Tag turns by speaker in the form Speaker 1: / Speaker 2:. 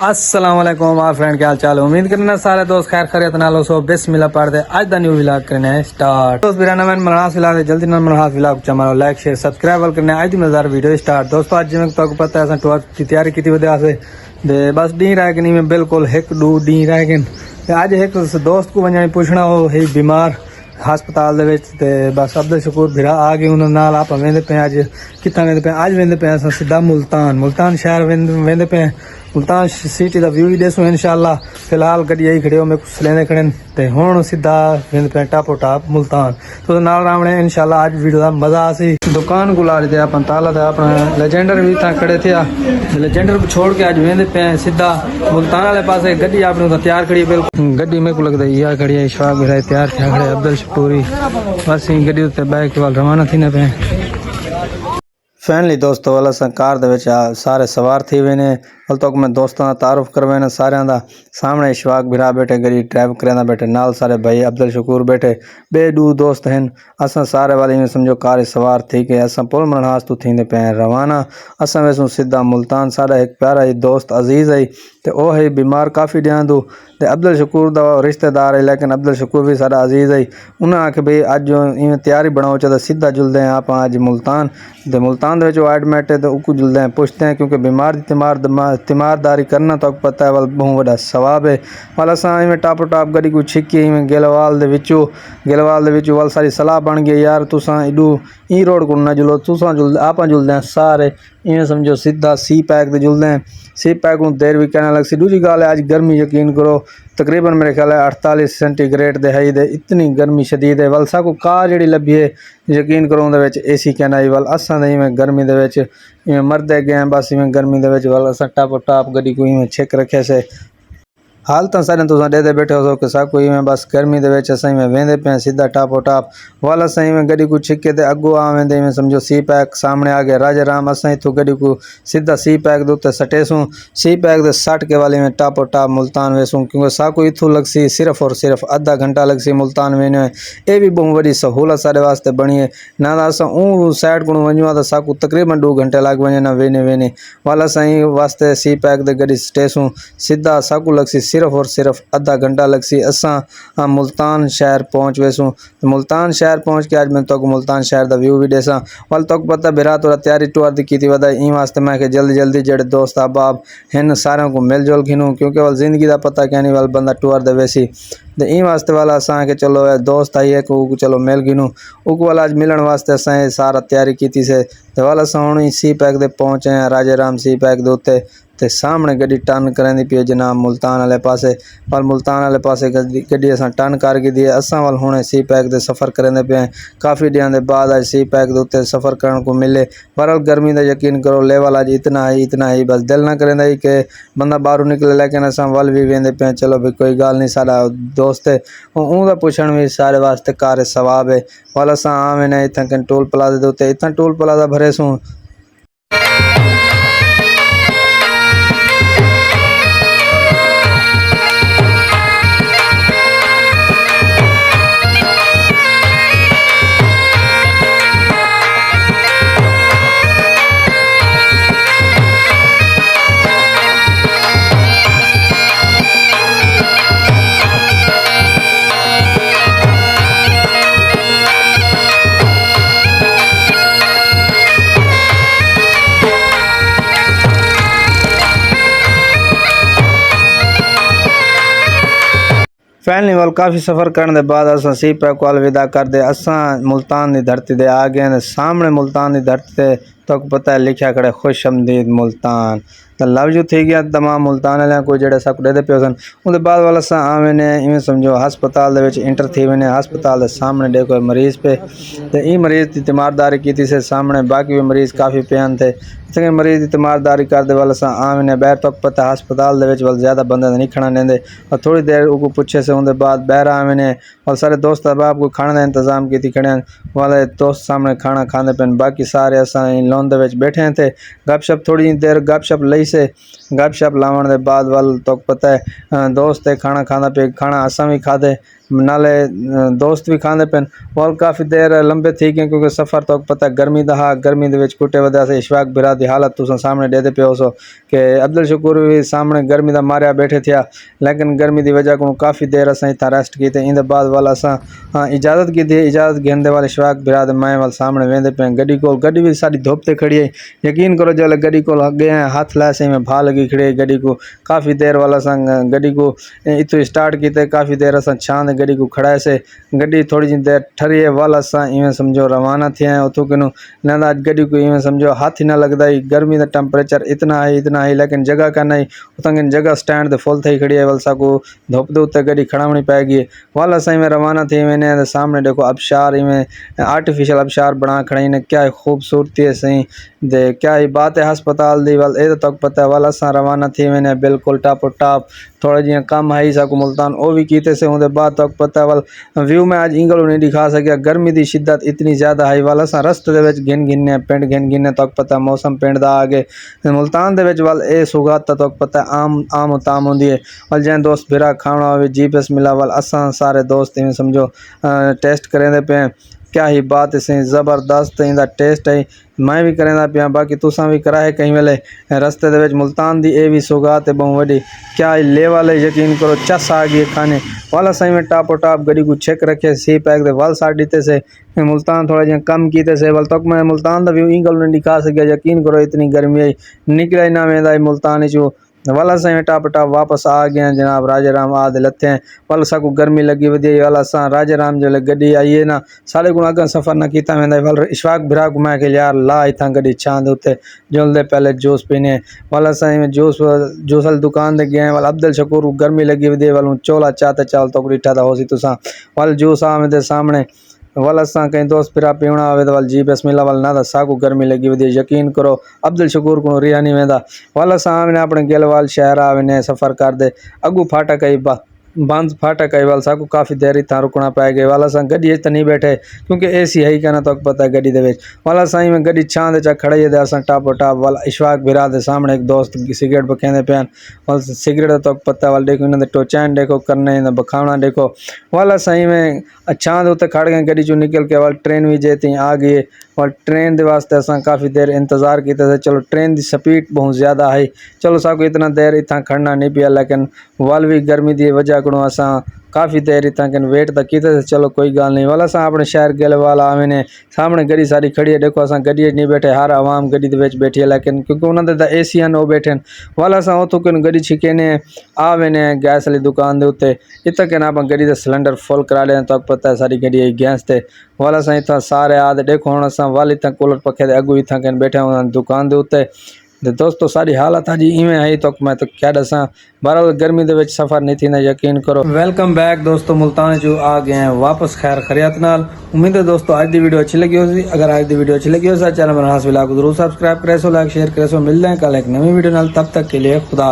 Speaker 1: अस्सलाम वालेकुम my friend, क्या हाल चाल है। उम्मीद करना सारे दोस्त खैर खैरियत नाल हो। सो बिस्मिल्लाह पढ़दे आज दा न्यू व्लॉग करने है स्टार्ट। दोस्त मेरा नाम है मनहास व्लॉग है। जल्दी नाल मनहास व्लॉग चमारो लाइक शेयर सब्सक्राइब करने आज दी मजेदार वीडियो स्टार्ट। दोस्तों आज जिवें तुहानू पता है असां टूर की तैयारी कीती वदे आसे ते बस डी रह के नहीं मैं बिल्कुल एक दो डी रह गए ते आज एक दोस्त को वञण पुछना हो है बीमार हस्पताल दे विच ते बस अब्दुल शकूर भिरा आ गए उन्होंने नाल आप वेंदे पे अज कितना वेंदे पे अज वेंदे पे असां सीधा मुल्तान शहर वेंदे पे मुल्तान सिटी का व्यू भी दसो इंशाल्लाह। फिलहाल गड्डी आई खड़े हो मैं कुछ लेने खड़े ते हुण सीधा वेंदे पे टापो टाप मुल्तान तो नाल रावणे इंशाल्लाह। आज वीडियो का मजा आसी दुकान को ला रहे थे अपन ताला था अपना लेजेंडर भी था खड़े थे लेजेंडर को छोड़ के आज वेंदे पे सीधा मुल्तान वाले पास गड्डी आपने तैयार खड़ी बिल्कुल गड्डी मेरे को लगता है यह खड़ी है इशफाक भी तैयार थे खड़े अब्दुल शकूरी बस गड्डी उत्ते बैग के वाल रवाना थी पे फैमिली दोस्तों वाला कार दे सारे सवार थी वे ने हल तक मैं दोस्तों का तारुफ करवाना सारे का सामने इशफाक भिरा बैठे गड्डी ड्राइव करेंदा बैठे नाल सारे भाई अब्दुल शकूर बैठे बे दू दोस्त हैं असा सारे वाले में समझो कार सवार थी के असा पुल मनहास तो थी पे रवाना असा वैसू सीधा मुल्तान साड़ा एक प्यारा ही दोस्त अजीज़ है तो वह है बीमार काफ़ी ध्यान दो ते अब्दुल शकूर दा रिश्तेदार है लेकिन अब्दुल शकूर भी सारा अजीज़ है उन्हें आखे भाई अज जो इवें तैयारी बनाओ चाहता सीधा जुलते हैं आप अज मुल्तान ते मुल्तान एडमिट है तो उको जुलते हैं पुछते हैं क्योंकि बीमार तीमारदारी करना तो पता है वाल बहुत बड़ा सवाब है वाल असा इवें टापो टाप गड्डी को छिकी इवें गेलवाल वाल सारी सलाह बन गई यार तुसा इडू ई रोड को ना जुलो तुसा जुल आप जुलते हैं सारे इवें समझो सीधा सी पैक जुलते हैं सी पैक को देर भी कहने लग सी। दूसरी गाल है आज गर्मी यकीन करो तकरीबन मेरे ख्याल है 48 सेंटीग्रेड दे है दे इतनी गर्मी शदीद है वाल साकू कार जी लभी है यकीन करो AC कहना ही वाल असा इवें गर्मी इवें मरदे गए बस इवें गर्मी वाल असा टापो टाप गड्डी को इवें छिक रखे से हाल तो सारे तुम डेदे बैठे हो कि साकू इवें बस गर्मी इवें वेंदे पे सीधा टापो टाप वाल असा इवें गड्डी को छिके ते अगो आ वेंदे इवें समझो सी पैक सामने आ गया राजा राम असा इतों गड्डी को सीधा सी पैक दे उत्ते सटेसूँ सी पैक दे सट के वाले में टापो टाप मुल्तान वेसूँ क्योंकि साकू इतों लगसी सिर्फ और सिर्फ आधा घंटा लगसी मुल्तान वेने ये भी बहुत बड़ी सहूलत सारे वास्ते बनी है ना असा ऊँ साइड को वनूँ तो साकू तकरीबन 2 घंटे लग वे ना वेने वाल असा वास्ते सी पैक दे गड्डी स्टेसूँ सीधा साकू लगसी सिर्फ और सिर्फ आधा घंटा लगसी असा मुल्तान शहर पहुँच वैसूँ तो मुल्तान शहर पहुँच के आज मैं तो मुल्तान शहर का व्यू भी देसा वाल तक पता बिरा तो तैयारी टूर की वधा ई वास्ते मैं जल्दी जल्दी जेडे दोस्त अहबाब हैं सारे को मिल जुल खिनूँ क्योंकि वाल जिंदगी का पता क्या नहीं वाल बंदा टूर दे वैसी तो ई वास्ते वाला असा के चलो दोस्त आई है को चलो मिल गिनूँ उक वाला आज मिलन वास्ते असा सारा तैयारी की से तो वाल असा हूँ सी पैक दे पहुँचे हैं राजे राम सी पैक दे उत्ते ते सामने गड्डी टर्न करेंदी पी जनाब मुल्तान वाले पासे वाल मुल्तान वाले पासे गड्डी असां टर्न कर गई दी असां वाल हुणे सी पैक दे सफ़र करेंदे पे काफ़ी दिनों के बाद अज सी पैक दे उत्ते सफ़र करने को मिले बहरहाल गर्मी का यकीन करो लेवल अज इतना ही बस दिल ना करेंदा ही कि बंदा बाहरों निकले लेकिन असां वल भी वेंदे पे चलो भी कोई गल नहीं सारा दोस्त है ऊँदा पुछण भी सारे वास्ते कार सवाब है वाल असां आ वेने इत्थां टोल प्लाजा दे उत्ते इत्थां टोल प्लाजा भरे सूँ फैमिली वाल काफ़ी सफ़र करने के बाद असा सी पैक वाल विदा कर दे असा मुल्तान की धरती दे आ गए सामने मुल्तान की धरती से तो पता है लिखा खड़े खुश आमदीद मुल्तान तो लव यू थी गया तमाम मुल्तान वाले कोई जड़े सब दे पे सन उसके बाद वाल असा आ वेने इवें समझो हस्पताल इंटर थी वेने हस्पताल के सामने देखो मरीज़ पे तो ई मरीज़ की तीमारदारी की से सामने बाकी भी मरीज़ काफ़ी प्यान थे इतने मरीज़ की तीमारदारी करते वाल असा आ वेने बैर तक पता हस्पताल वाल ज़्यादा बंदे नहीं खड़ा देंगे और थोड़ी देर को पुछे से उनके बाद बहर आ वेने और सारे दोस्त अहबाब को खाने का इंतजाम की खड़े वाले दोस्त सामने खाना खाते पे बाकी सारे असा लोन बैठे थे गपशप थोड़ी देर गपशप लई से गपशप लावन के बाद वाल तो पता है दोस्त है खाना खाना पे खाना असा भी खाते नाले दोस्त भी खांदे पेन और काफ़ी देर लंबे थी गए क्योंकि सफ़र तो पता गर्मी दा हा गर्मी दे विच कुटे वजह से इशफाक बिरा दी हालत तुसां सामने देते पे हो सो कि अब्दुल शकूर भी सामने गर्मी दा मारिया बैठे थिया लेकिन गर्मी दी वजह को काफ़ी देर असां इतना रेस्ट की थे इन बाद वाल असां इजाज़त की थी इजाज़त घेंदे वाले इशफाक बिरा दे माए वाल सामने वेंदे पे गड्डी को गड्डी भी सारी धुप ते खड़ी है यकीन करो जो गड्डी को अगे हाथ लाए से में भा लगी खड़ी है गड्डी को काफ़ी देर वाला असां गड्डी को इतो स्टार्ट की काफ़ी देर असां छांद गड्डी को खड़ाए से गड्डी थोड़ी जी देर ठरी है वाल असां इवें समझो रवाना थे उतो किनो ना अज गड्डी को इवें समझो हाथ ही ना लगता ही गर्मी का टेम्परेचर इतना है लेकिन जगह का नहीं उतंग जगह स्टैंड दे फुल थी खड़ी है वलसा को धुप दे उत्ते गड्डी खड़ावनी पैगी वाल असां इवें रवाना थी मैंने सामने देखो अबशार इवें आर्टिफिशियल अबशार बना खड़े ने क्या खूबसूरती है सही दे क्या ही बात है हस्पताल दी वाल ए तक पता है वाल असां रवाना थी मैंने बिल्कुल टापो टाप थोड़ा जी कम आई सकूँ मुल्तान वो भी कीते से उनके बाद तक पता वाल व्यू में आज इंगल नहीं दिखा सकिया गर्मी की शिद्दत इतनी ज़्यादा आई वाल असां रस्ते दे गिन गिने पिंड गिन गिने तक पता मौसम पिंड दा आगे मुल्तान दे वाल ए सुगात तक पता आम ताम होंगी है वाल जैन दोस्त बिरा खाना हो GPS मिला वाल असां सारे दोस्त इवें समझो टेस्ट करेंदे पे क्या ही बात है ज़बरदस्त इंदा टेस्ट है मैं भी करेंदा पिया बाकी तुसां भी कराए कहीं वेले रस्ते दे विच मुल्तान दी ए भी सौगात है बहु वड्डी क्या ही ले वाले यकीन करो चस आ गई खाने वाला सही में टापो टाप गड्डी को चेक रखे सी पैक दे वाल साड़ दीते से मुल्तान थोड़ा जी कम कीते से वाल तक मैं मुल्तान दा व्यू इंगल नहीं दिखा सकिया यकीन करो इतनी गर्मी आई निकले ना वेंदा मुल्तान चो वाला सही टाप टाप वापस आ गए हैं जनाब राजा राम आदि लथे हैं वाल साकू गर्मी लगी वधी वाल असां राजा राम जो गड्डी आई है ना साढ़े गुण अगर सफ़र न किया वेंदा वाल इशफाक बिरा घुमाए के यार ला इतना गड्डी छांद उत्ते जुलदे पहले जूस पीने वाल असां जूस वाली दुकान दे गए वाल अब्दुल शकूर गर्मी लगी वधी वाल चोला चाहते चाल तो डिठा था होसी तुसां वाल जूस आ वेंदे सामने वाल असां कहीं दोस्त फिरा पीवना हो तो वाल GPS मिला वाल ना साकू गर्मी लगी वधी यकीन करो अब्दुल शकूर को रिहा नहीं वेंदा वाल असां अपने गेलवाल शहर आने सफ़र करते अगू फाटक आई बंद फाटक आई वाल साकू काफ़ी देर इतना रुकना पै गए वाल असां गड्डी तो नहीं बैठे क्योंकि AC है ही कहना तो पता है गड्डी दे वाल असां में गड्डी छां चा खड़े है असां टापो टाप वाल इशफाक बिरा दे सामने एक दोस्त सिगरेट बखेंदे पे वाल सिगरेट तो पता वाल देखो इन्होंने टोचान देखो करने बखावना देखो वाल असां में छां उत्ते खड़ गए गड्डी चो निकल के वाल ट्रेन भी जे थी आ गई और ट्रेन के वास्ते असां काफ़ी देर इंतज़ार किया चलो ट्रेन की स्पीड बहुत ज़्यादा है चलो साकू इतना देर इतना खड़ना नहीं पिया लेकिन वाल भी गर्मी की वजह को असां काफ़ी देर इतना वेट तक किए चलो कोई गल नहीं वाल असां अपने शहर गेले वाला आवे ने सामने गड्डी सारी खड़ी है देखो असां गड्डी नहीं बैठे हर आवाम गड्डी दे विच बैठी है लेकिन क्योंकि उन्होंने तो AC वो बैठे वाल असां उतो किन गड्डी छिके ने आवे ने गैस वाली दुकान के उत्ते इतना कि आप गड्डी का सिलेंडर फुल करा लें तो पता है सारी गड्डी आई गैस से वाल असां इतना सारे आदे देखो हम असां वाल इतना कूलर पखे दे अगू इतना कि बैठे हुए दुकान के उत्ते दोस्तों सारी हालत अजी इवें आई तो मैं तो क्या दसा बहरहाल गर्मी दे विच सफ़र नहीं थी ना यकीन करो। वेलकम बैक दोस्तों मुल्तान जो आ गए हैं वापस खैर खैरियत नाल उम्मीद है दोस्तों आज की वीडियो अच्छी लगी होगी अगर आज की वीडियो अच्छी लगी हो चैनल बनास विला को जरूर सब्सक्राइब करे सो लाइक शेयर करे सो मिलते हैं कल एक नवी वीडियो नाल तब तक के लिए खुदा।